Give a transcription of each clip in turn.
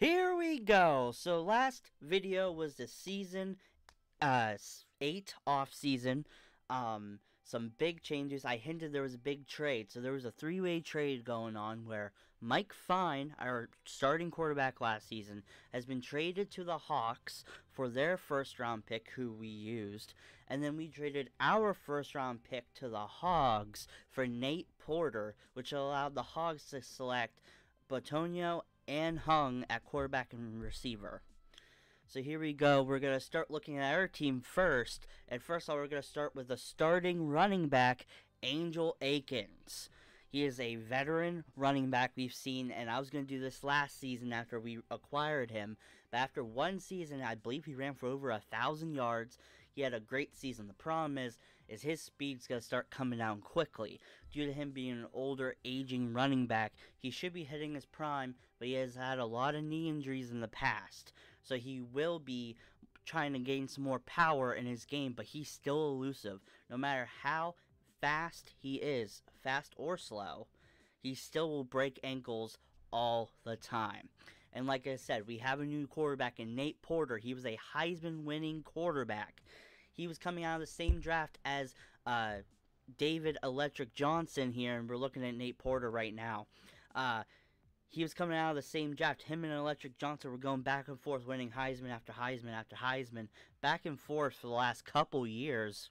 Here we go. So last video was the season 8 off season. Some big changes. I hinted there was a big trade. So there was a three-way trade going on where Mike Fine, our starting quarterback last season, has been traded to the Hawks for their first-round pick, who we used. And then we traded our first-round pick to the Hogs for Nate Porter, which allowed the Hogs to select Botonio and Hung at quarterback and receiver. So here we go. We're going to start looking at our team first. And first of all, we're going to start with the starting running back, Angel Aikens. He is a veteran running back we've seen, and I was going to do this last season after we acquired him. But after one season, I believe he ran for over 1,000 yards. He had a great season. The problem is his speed's going to start coming down quickly. Due to him being an older, aging running back, he should be hitting his prime, but he has had a lot of knee injuries in the past. So he will be trying to gain some more power in his game, but he's still elusive. No matter how fast he is, fast or slow, he still will break ankles all the time. And like I said, we have a new quarterback in Nate Porter. He was a Heisman-winning quarterback. He was coming out of the same draft as David Electric Johnson here, and we're looking at Nate Porter right now. He was coming out of the same draft. Him and Electric Johnson were going back and forth, winning Heisman after Heisman after Heisman, back and forth for the last couple years.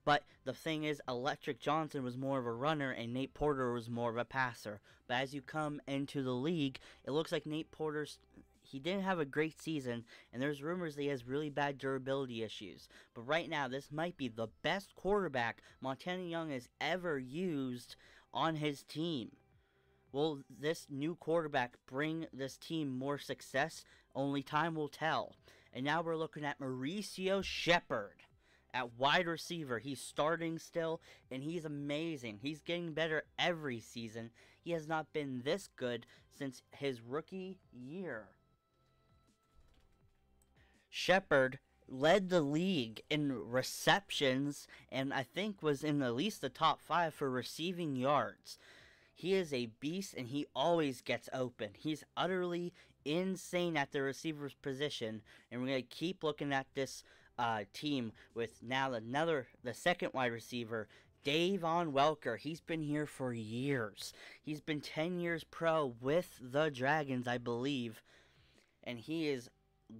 But the thing is, Electric Johnson was more of a runner and Nate Porter was more of a passer. But as you come into the league, it looks like Nate Porter's, he didn't have a great season, and there's rumors that he has really bad durability issues. But right now, this might be the best quarterback Montana Young has ever used on his team. Will this new quarterback bring this team more success? Only time will tell. And now we're looking at Mauricio Shepard at wide receiver. He's starting still, and he's amazing. He's getting better every season. He has not been this good since his rookie year. Shepard led the league in receptions, and I think was in at least the top 5 for receiving yards. He is a beast, and he always gets open. He's utterly insane at the receiver's position, and we're going to keep looking at this team with now the second wide receiver, Davon Welker. He's been here for years. He's been 10 years pro with the Dragons, I believe, and he is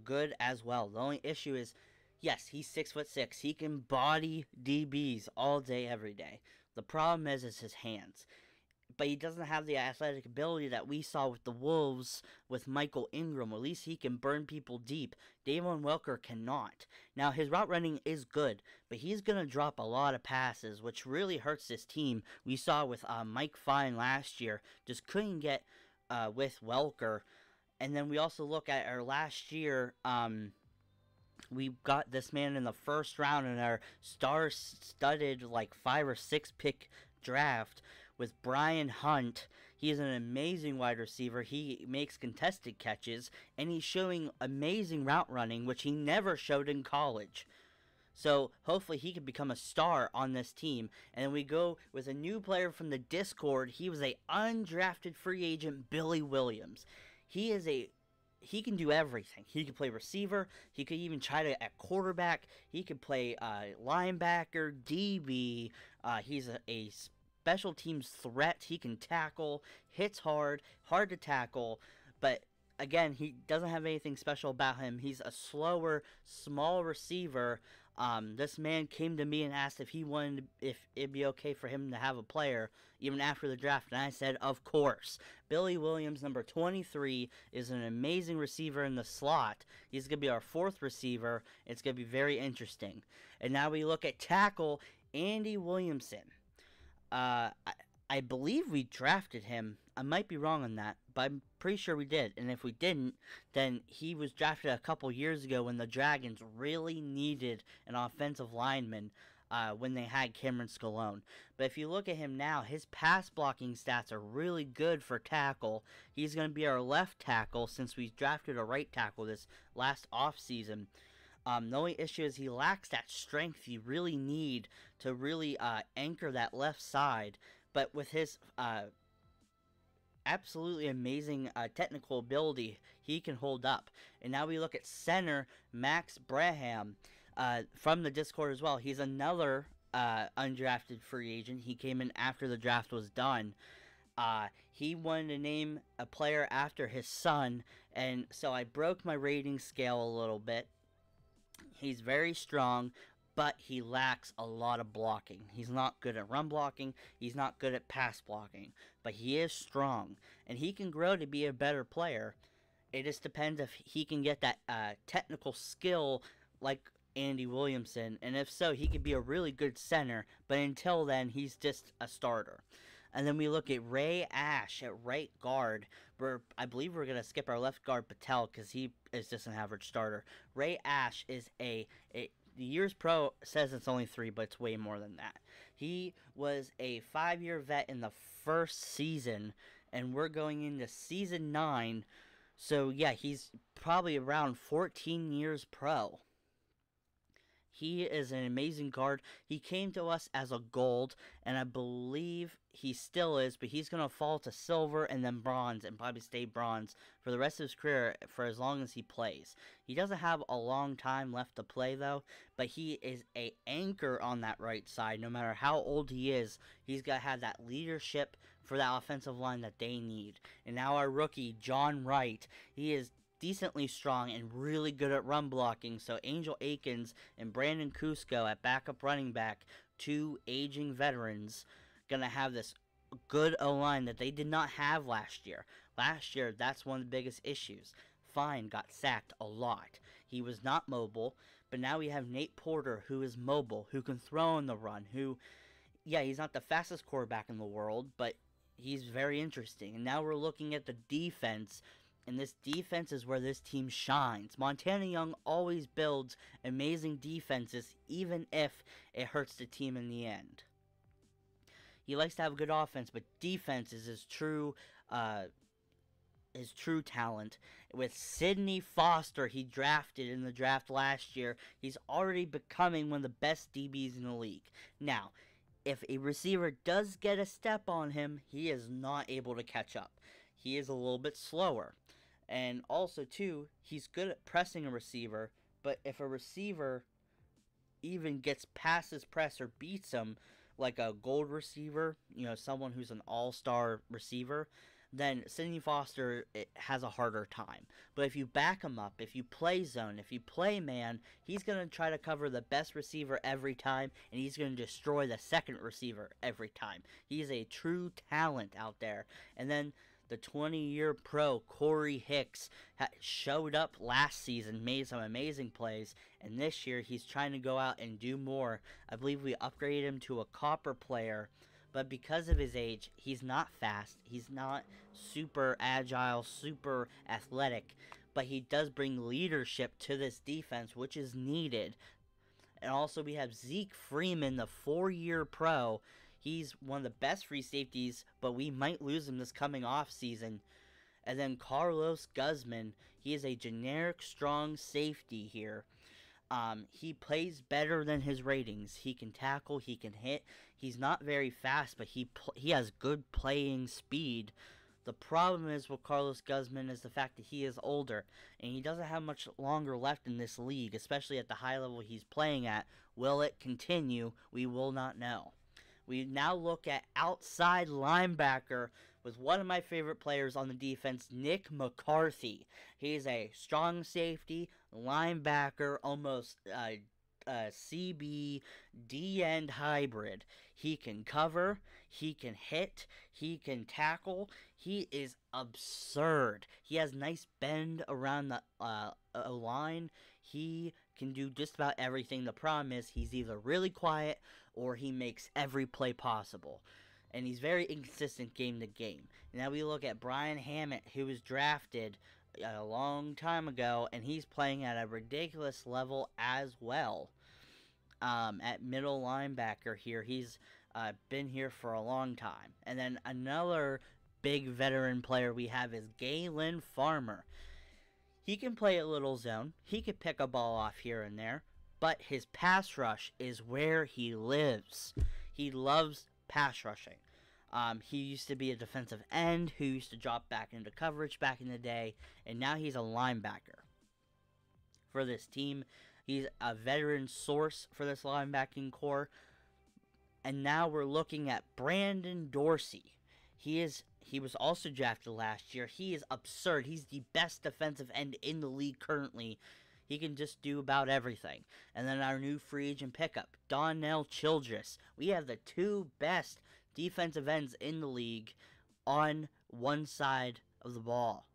good as well. The only issue is, yes, he's 6'6". He can body DBs all day, every day. The problem is his hands. But he doesn't have the athletic ability that we saw with the Wolves with Michael Ingram. At least he can burn people deep. Davon Welker cannot. Now, his route running is good, but he's going to drop a lot of passes, which really hurts this team. We saw with Mike Fine last year. Just couldn't get with Welker. And then we also look at our last year. We got this man in the first round in our star-studded like 5 or 6 pick draft with Brian Hunt. He is an amazing wide receiver. He makes contested catches, and he's showing amazing route running, which he never showed in college. So hopefully he can become a star on this team. And then we go with a new player from the Discord. He was a undrafted free agent, Billy Williams. He can do everything. He can play receiver. He could even try to at quarterback. He could play linebacker, DB. He's a special teams threat. He can tackle, hits hard to tackle, but again, he doesn't have anything special about him. He's a slower, small receiver. This man came to me and asked if it'd be okay for him to have a player even after the draft, and I said, of course. Billy Williams, number 23, is an amazing receiver in the slot. He's going to be our 4th receiver. It's going to be very interesting. And now we look at tackle, Andy Williamson. I believe we drafted him. I might be wrong on that, but I'm pretty sure we did. And if we didn't, then he was drafted a couple years ago when the Dragons really needed an offensive lineman when they had Cameron Scalone. But if you look at him now, his pass blocking stats are really good for tackle. He's going to be our left tackle since we drafted a right tackle this last offseason. The only issue is he lacks that strength you really need to really anchor that left side. But with his absolutely amazing technical ability. He can hold up. And now we look at center Max Braham from the Discord as well. He's another undrafted free agent. He came in after the draft was done. He wanted to name a player after his son, and so I broke my rating scale a little bit. He's very strong, but he lacks a lot of blocking. He's not good at run blocking. He's not good at pass blocking, but he is strong, and he can grow to be a better player. It just depends if he can get that technical skill like Andy Williamson, and if so, he could be a really good center, but until then, he's just a starter. And then we look at Ray Ash at right guard. I believe we're going to skip our left guard Patel because he is just an average starter. Ray Ash is the years pro says it's only 3, but it's way more than that. He was a 5-year vet in the first season, and we're going into season 9. So yeah, he's probably around 14 years pro. He is an amazing guard. He came to us as a gold, and I believe he still is, but he's going to fall to silver and then bronze, and probably stay bronze for the rest of his career for as long as he plays. He doesn't have a long time left to play, though, but he is an anchor on that right side. No matter how old he is, he's got to have that leadership for that offensive line that they need. And now our rookie, John Wright, he is decently strong and really good at run blocking. So Angel Aikens and Brandon Cusco at backup running back, 2 aging veterans, gonna have this good O-line that they did not have last year. Last year, that's one of the biggest issues. Fine got sacked a lot. He was not mobile, but now we have Nate Porter, who is mobile, who can throw in the run, who, yeah, he's not the fastest quarterback in the world, but he's very interesting. And now we're looking at the defense, and this defense is where this team shines. Montana Young always builds amazing defenses, even if it hurts the team in the end. He likes to have a good offense, but defense is his true talent. With Sidney Foster, he drafted in the draft last year. He's already becoming one of the best DBs in the league. Now, if a receiver does get a step on him, he is not able to catch up. He is a little bit slower. And also, too, he's good at pressing a receiver, but if a receiver even gets past his press or beats him, like a gold receiver, someone who's an all-star receiver, then Sidney Foster has a harder time. But if you back him up, if you play zone, if you play man, he's going to try to cover the best receiver every time, and he's going to destroy the second receiver every time. He's a true talent out there. And then the 20-year pro, Corey Hicks, showed up last season, made some amazing plays, and this year he's trying to go out and do more. I believe we upgraded him to a copper player, but because of his age, he's not fast. He's not super agile, super athletic, but he does bring leadership to this defense, which is needed. And also we have Zeke Freeman, the 4-year pro. He's one of the best free safeties, but we might lose him this coming off season. And then Carlos Guzman, he is a generic strong safety here. He plays better than his ratings. He can tackle, he can hit. He's not very fast, but he has good playing speed. The problem is with Carlos Guzman is the fact that he is older, and he doesn't have much longer left in this league, especially at the high level he's playing at. Will it continue? We will not know. We now look at outside linebacker with one of my favorite players on the defense, Nick McCarthy. He's a strong safety, linebacker, almost CB, D-end hybrid. He can cover, he can hit, he can tackle. He is absurd. He has nice bend around the line. He can do just about everything. The problem is he's either really quiet or he makes every play possible. And he's very inconsistent game to game. Now we look at Brian Hammett, who was drafted a long time ago, and he's playing at a ridiculous level as well. At middle linebacker here, he's been here for a long time. And then another big veteran player we have is Galen Farmer. He can play a little zone. He can pick a ball off here and there. But his pass rush is where he lives. He loves pass rushing. He used to be a defensive end who used to drop back into coverage back in the day, and now he's a linebacker for this team. He's a veteran source for this linebacking core. And now we're looking at Brandon Dorsey. He was also drafted last year. He is absurd. He's the best defensive end in the league currently. He can just do about everything. And then our new free agent pickup, Donnell Childress. We have the two best defensive ends in the league on one side of the ball.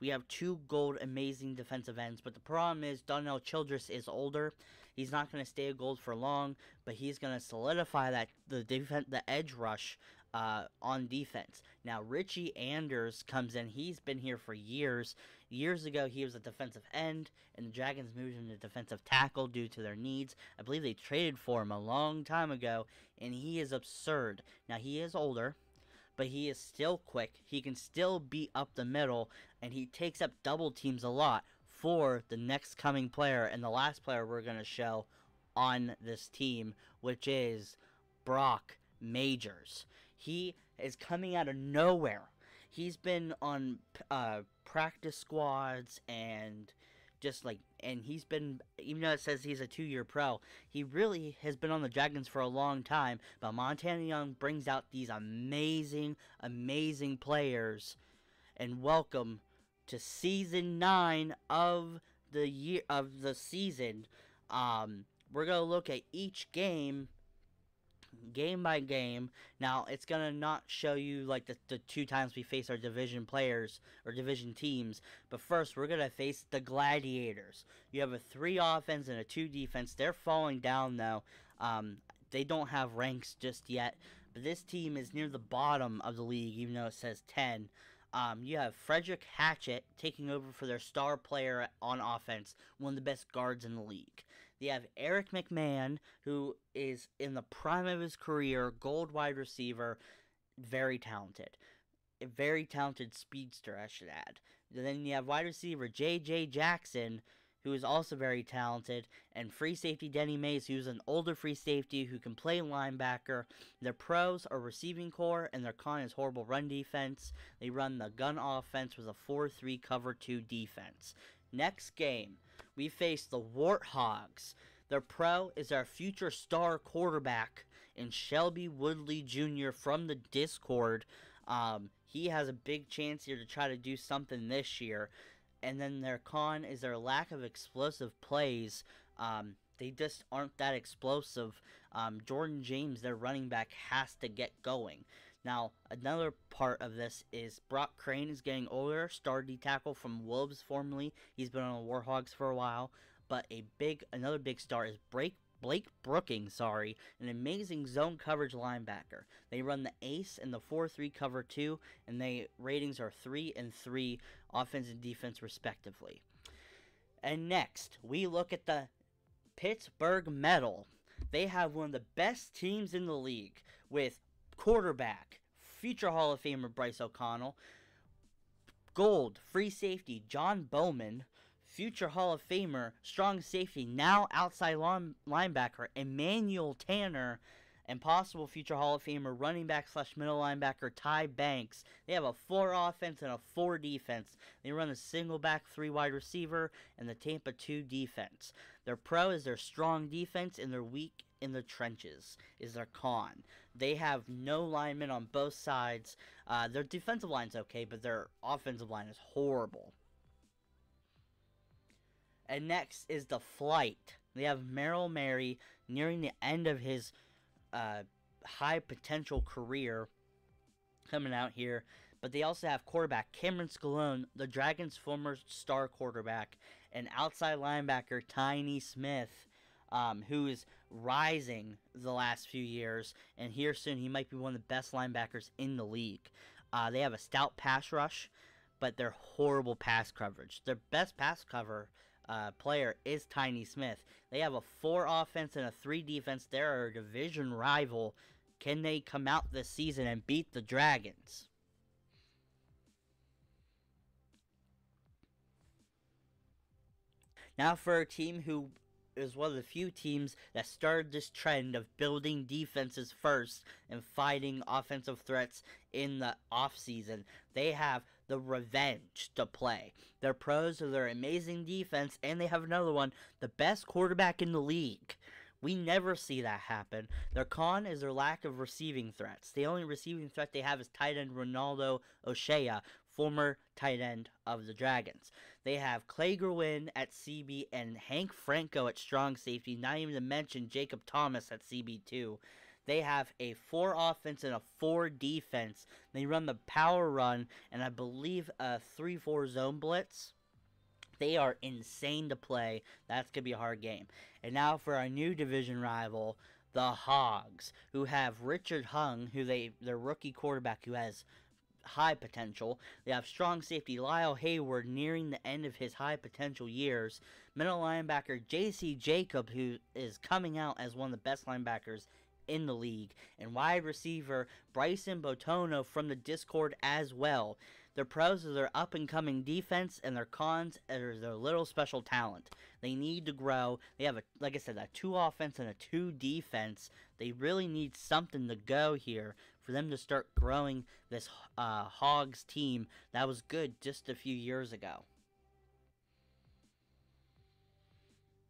We have two gold amazing defensive ends, but the problem is Donnell Childress is older. He's not going to stay a gold for long, but he's going to solidify that the edge rush on defense. Now Richie Anders comes in. He's been here for years. Years ago, he was a defensive end, and the Dragons moved him to defensive tackle due to their needs. I believe they traded for him a long time ago, and he is absurd. Now, he is older, but he is still quick. He can still beat up the middle, and he takes up double teams a lot for the next coming player, and the last player we're going to show on this team, which is Brock Majors. He is coming out of nowhere. He's been on practice squads and he's been, even though it says he's a 2-year pro, he really has been on the Dragons for a long time. But Montana Young brings out these amazing, amazing players. And welcome to season 9 of the season. We're gonna look at each game by game. Now, it's gonna not show you like the 2 times we face our division players or division teams, but first we're gonna face the Gladiators. You have a 3 offense and a 2 defense. They're falling down though. They don't have ranks just yet, but this team is near the bottom of the league, even though it says 10. You have Frederick Hatchett taking over for their star player on offense, one of the best guards in the league. They have Eric McMahon, who is in the prime of his career, gold wide receiver, very talented. A very talented speedster, I should add. Then you have wide receiver J.J. Jackson, who is also very talented, and free safety Denny Mays, who's an older free safety who can play linebacker. Their pros are receiving core, and their con is horrible run defense. They run the gun offense with a 4-3 cover 2 defense. Next game, we face the Warthogs. Their pro is our future star quarterback in Shelby Woodley Jr. from the Discord. He has a big chance here to try to do something this year. And then their con is their lack of explosive plays. They just aren't that explosive. Jordan James, their running back, has to get going. Now, another part of this is Brock Crane is getting older, star D-tackle from Wolves formerly. He's been on the Warthogs for a while. But another big star is Blake Brooking, an amazing zone coverage linebacker. They run the ace and the 4-3 cover 2, and their ratings are 3 and 3, offense and defense respectively. And next, we look at the Pittsburgh Metal. They have one of the best teams in the league with quarterback, future Hall of Famer Bryce O'Connell, gold free safety John Bowman, future Hall of Famer, strong safety, now outside linebacker, Emmanuel Tanner, and possible future Hall of Famer, running back / middle linebacker, Ty Banks. They have a 4 offense and a 4 defense. They run a single back 3 wide receiver and the Tampa 2 defense. Their pro is their strong defense, and their weak in the trenches is their con. They have no linemen on both sides. Their defensive line's okay, but their offensive line is horrible. And next is the Flight. They have Merrill Mary nearing the end of his high potential career coming out here. But they also have quarterback Cameron Scalone, the Dragons' former star quarterback, and outside linebacker Tiny Smith, who is rising the last few years. And here soon he might be one of the best linebackers in the league. They have a stout pass rush, but they're horrible pass coverage. Their best pass cover player is Tiny Smith. They have a 4 offense and a 3 defense. They're a division rival. Can they come out this season and beat the Dragons? Now for a team who is one of the few teams that started this trend of building defenses first and fighting offensive threats in the offseason. They have the revenge to play. Their pros are their amazing defense, and they have another one, the best quarterback in the league. We never see that happen. Their con is their lack of receiving threats. The only receiving threat they have is tight end Ronaldo O'Shea, former tight end of the Dragons. They have Clay Gerwin at CB and Hank Franco at strong safety, not even to mention Jacob Thomas at CB2. They have a 4 offense and a 4 defense. They run the power run and I believe a 3-4 zone blitz. They are insane to play. That's going to be a hard game. And now for our new division rival, the Hogs, who have Richard Hung, their rookie quarterback who has high potential. They have strong safety Lyle Hayward nearing the end of his high potential years. Middle linebacker J.C. Jacob, who is coming out as one of the best linebackers in the league. And wide receiver Bryson Botono from the Discord as well. Their pros are their up-and-coming defense, and their cons are their little special talent. They need to grow. They have, like I said, a 2 offense and a 2 defense. They really need something to go here for them to start growing this Hogs team that was good just a few years ago.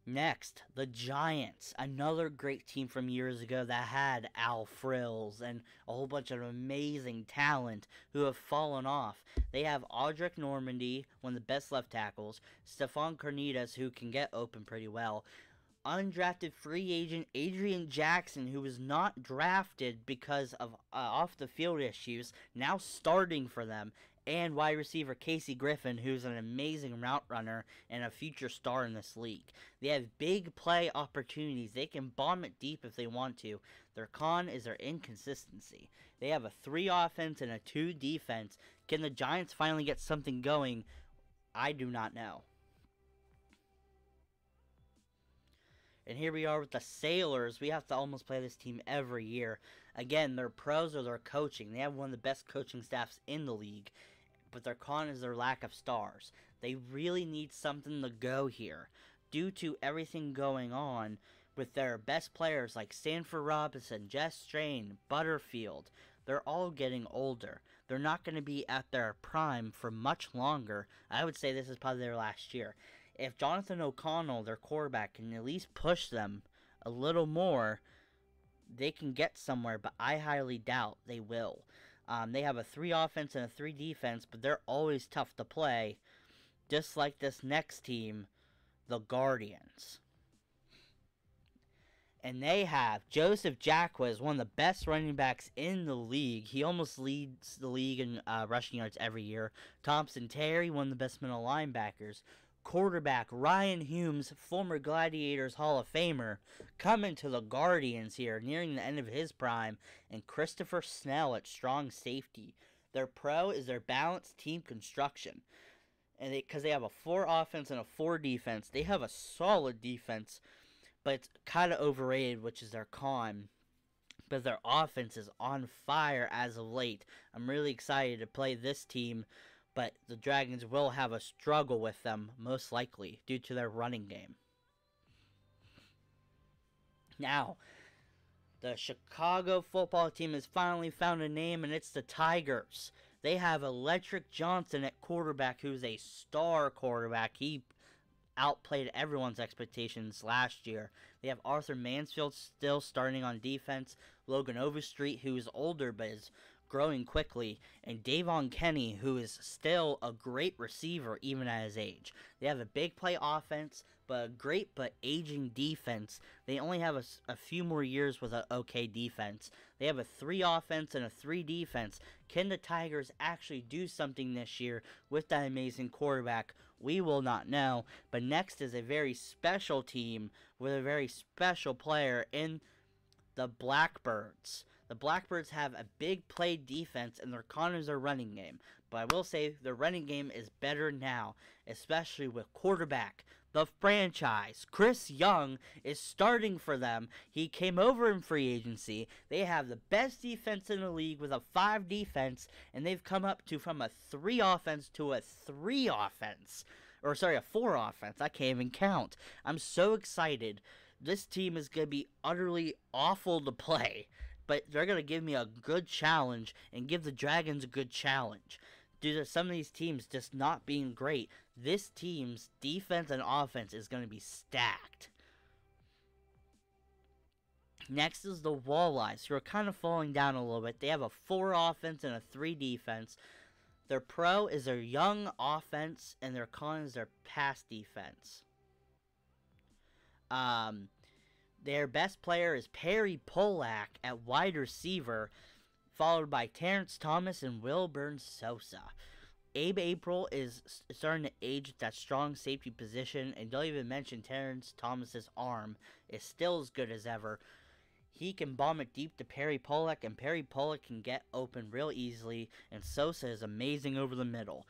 Next, the Giants, another great team from years ago that had Al Frills and a whole bunch of amazing talent who have fallen off. They have Audric Normandy, one of the best left tackles, Stephon Carnitas, who can get open pretty well, undrafted free agent Adrian Jackson, who was not drafted because of off-the-field issues, now starting for them, and wide receiver Casey Griffin, who's an amazing route runner and a future star in this league. They have big play opportunities. They can bomb it deep if they want to. Their con is their inconsistency. They have a 3 offense and a 2 defense. Can the Giants finally get something going? I do not know. And here we are with the Sailors. We have to almost play this team every year. Again, their pros are their coaching. They have one of the best coaching staffs in the league. But their con is their lack of stars. They really need something to go here. Due to everything going on with their best players like Sanford Robinson, Jess Strain, Butterfield, they're all getting older. They're not going to be at their prime for much longer. I would say this is probably their last year. If Jonathan O'Connell, their quarterback, can at least push them a little more, they can get somewhere, but I highly doubt they will. They have a 3 offense and a 3 defense, but they're always tough to play, just like this next team, the Guardians. And they have Joseph Jacquez, one of the best running backs in the league. He almost leads the league in rushing yards every year. Thompson Terry, one of the best middle linebackers. Quarterback Ryan Humes, former Gladiators Hall of Famer, coming to the Guardians here, nearing the end of his prime, and Christopher Snell at strong safety. Their pro is their balanced team construction, and because they have a 4 offense and a 4 defense, they have a solid defense, but it's kind of overrated, which is their con. But their offense is on fire as of late. I'm really excited to play this team. But the Dragons will have a struggle with them, most likely, due to their running game. Now, the Chicago football team has finally found a name, and it's the Tigers. They have Electric Johnson at quarterback, who's a star quarterback. He outplayed everyone's expectations last year. They have Arthur Mansfield still starting on defense. Logan Overstreet, who is older but is growing quickly, and Davon Kenny, who is still a great receiver even at his age. They have a big play offense, but a great but aging defense. They only have a few more years with an okay defense. They have a 3 offense and a 3 defense. Can the Tigers actually do something this year with that amazing quarterback? We will not know. But next is a very special team with a very special player in the Blackbirds. The Blackbirds have a big play defense, and their con is their running game. But I will say their running game is better now, especially with quarterback. The franchise, Chris Young, is starting for them. He came over in free agency. They have the best defense in the league with a 5 defense, and they've come up from a 3 offense to a 3 offense. Or, sorry, a 4 offense. I can't even count. I'm so excited. This team is going to be utterly awful to play. But they're going to give me a good challenge and give the Dragons a good challenge. Due to some of these teams just not being great, this team's defense and offense is going to be stacked. Next is the Walleyes, who are kind of falling down a little bit. They have a 4 offense and a 3 defense. Their pro is their young offense, and their con is their pass defense. Their best player is Perry Polak at wide receiver, followed by Terrence Thomas and Wilburn Sosa. Abe April is starting to age at that strong safety position, and don't even mention Terrence Thomas's arm is still as good as ever. He can bomb it deep to Perry Polak, and Perry Polak can get open real easily, and Sosa is amazing over the middle.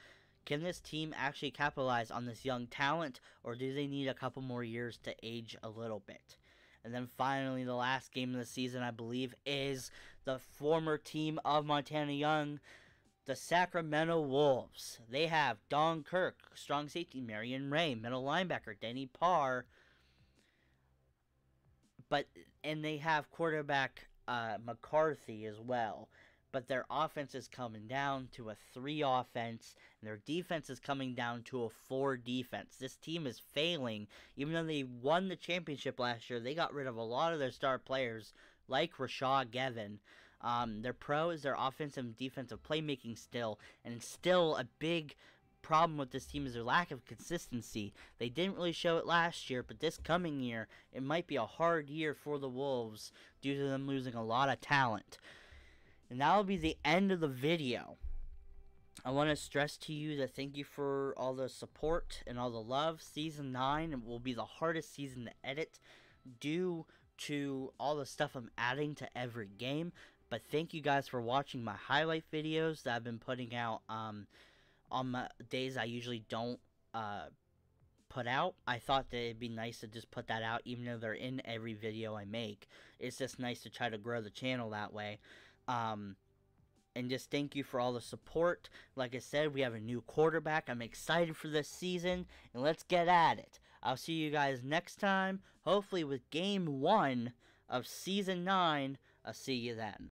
Can this team actually capitalize on this young talent, or do they need a couple more years to age a little bit? And then finally, the last game of the season, I believe, is the former team of Montana Young, the Sacramento Wolves. They have Don Kirk, strong safety, Marion Ray, middle linebacker, Denny Parr, and they have quarterback McCarthy as well. But their offense is coming down to a 3 offense, and their defense is coming down to a 4 defense. This team is failing. Even though they won the championship last year, they got rid of a lot of their star players, like Rashad Gevin. Their pro is their offensive and defensive playmaking still, and still a big problem with this team is their lack of consistency. They didn't really show it last year, but this coming year, it might be a hard year for the Wolves due to them losing a lot of talent. And that will be the end of the video. I want to stress to you that thank you for all the support and all the love. Season 9 will be the hardest season to edit due to all the stuff I'm adding to every game. But thank you guys for watching my highlight videos that I've been putting out on my days I usually don't put out. I thought that it'd be nice to just put that out even though they're in every video I make. It's just nice to try to grow the channel that way. And just thank you for all the support. Like I said, we have a new quarterback. I'm excited for this season, and let's get at it. I'll see you guys next time, hopefully with Game 1 of Season 9. I'll see you then.